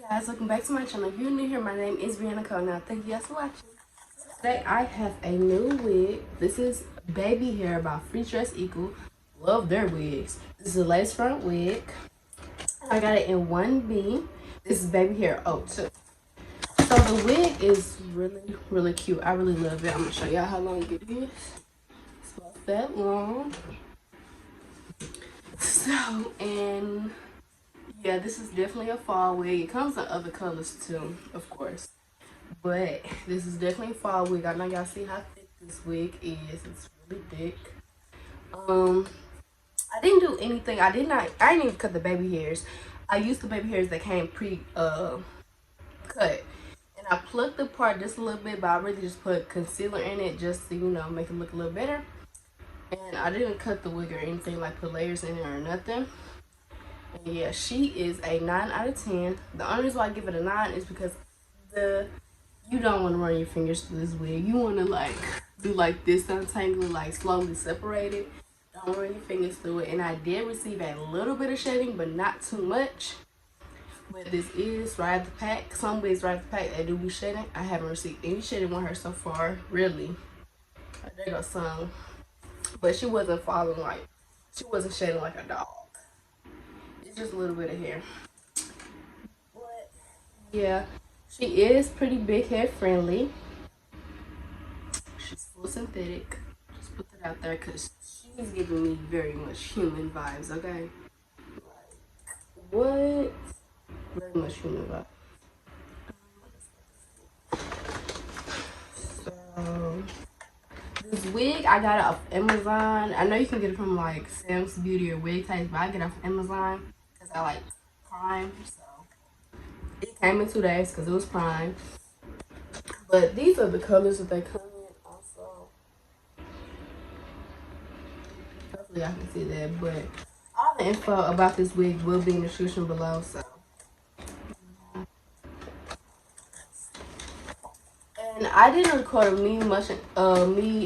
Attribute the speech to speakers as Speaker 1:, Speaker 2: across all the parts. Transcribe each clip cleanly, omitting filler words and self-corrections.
Speaker 1: Guys, welcome back to my channel. If you're new here, my name is Brianna Cole. Now, thank you guys for watching. Today, I have a new wig. This is Baby Hair by Freetress Equal. Love their wigs. This is a lace front wig. I got it in 1B. This is Baby Hair 02. So the wig is really cute. I really love it. I'm gonna show y'all how long it is. It's not that long. So, and yeah, this is definitely a fall wig. It comes in other colors too, of course. But this is definitely a fall wig. I know y'all see how thick this wig is. It's really thick. I didn't do anything. I didn't even cut the baby hairs. I used the baby hairs that came cut. And I plucked the part just a little bit, but I really just put concealer in it just to, make it look a little better. And I didn't cut the wig or anything, like put layers in it or nothing. And yeah, she is a 9 out of 10. The only reason why I give it a 9 is because you don't want to run your fingers through this wig. You want to like do like this, untangle, like slowly separate it. Don't run your fingers through it. And I did receive a little bit of shedding, but not too much. But this is right at the pack. Some wigs right at the pack, they do be shedding. I haven't received any shedding on her so far, really. There goes some. But she wasn't she wasn't shedding like a dog. It's just a little bit of hair. But yeah, she is pretty big hair friendly. She's full synthetic. Just put that out there because she's giving me very much human vibes, okay? Like, what? Very much human vibes. So, this wig, I got it off Amazon. I know you can get it from like samsbeauty or wigtypes, but I get it off Amazon because I like Prime. So, it came in 2 days because it was Prime. But these are the colors that they come in also. Hopefully I can see that. But all the info about this wig will be in the description below. So. And I didn't record me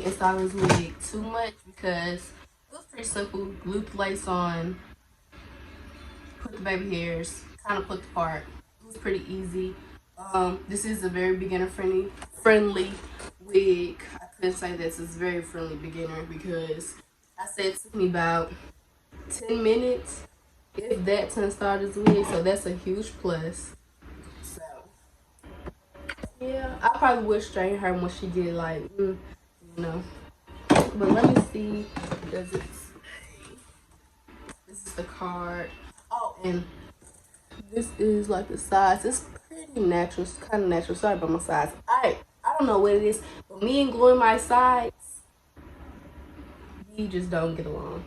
Speaker 1: installing this wig too much because it was pretty simple. Glue the lace on, put the baby hairs, kind of put the part. It was pretty easy. This is a very beginner friendly wig. I couldn't say this is very friendly beginner because I said it took me about 10 minutes, if that, to install this wig. So that's a huge plus. So yeah, I probably would straighten her when she get like, But let me see. Does it say? This is the card. Oh, and this is like the size. It's pretty natural. It's kind of natural. Sorry about my size. I don't know what it is, but me and gluing my sides, we just don't get along.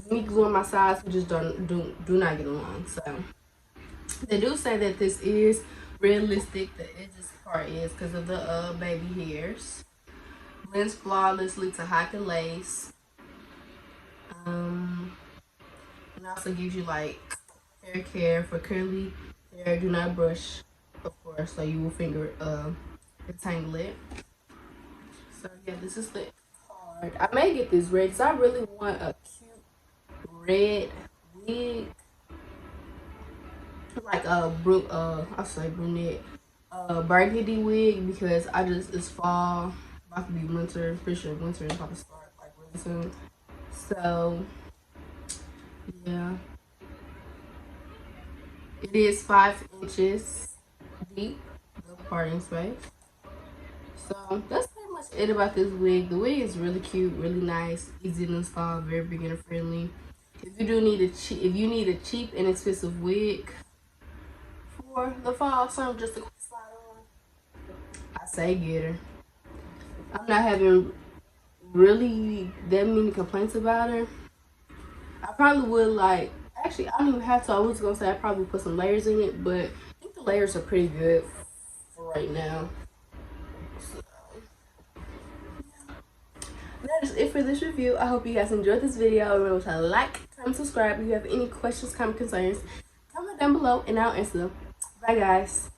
Speaker 1: Me gluing my sides, we just do not get along. So they do say that this is realistic. The edges part is because of the baby hairs. Blends flawlessly to hide the lace. And also gives you like hair care for curly hair. Do not brush, of course, so you will finger entangle it. So yeah, this is the card. I may get this red because I really want a cute red wig, like I'll say brunette, burgundy wig, because it's fall, about to be winter. Pretty sure winter is about to start like really soon. So yeah, it is 5 inches deep, the parting space. So that's pretty much it about this wig. The wig is really cute, really nice, easy to install, very beginner friendly. If you need a cheap and expensive wig for the fall, something just a quick slide on, I say get her. I'm not having really that many complaints about her. I probably would actually, I don't even have to. I was gonna say I probably put some layers in it, but I think the layers are pretty good for right now. So that is it for this review. I hope you guys enjoyed this video. Remember to like, comment, subscribe. If you have any questions, comment, concerns, comment down below and I'll answer them. Bye guys.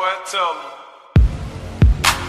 Speaker 2: boy, tell 'em.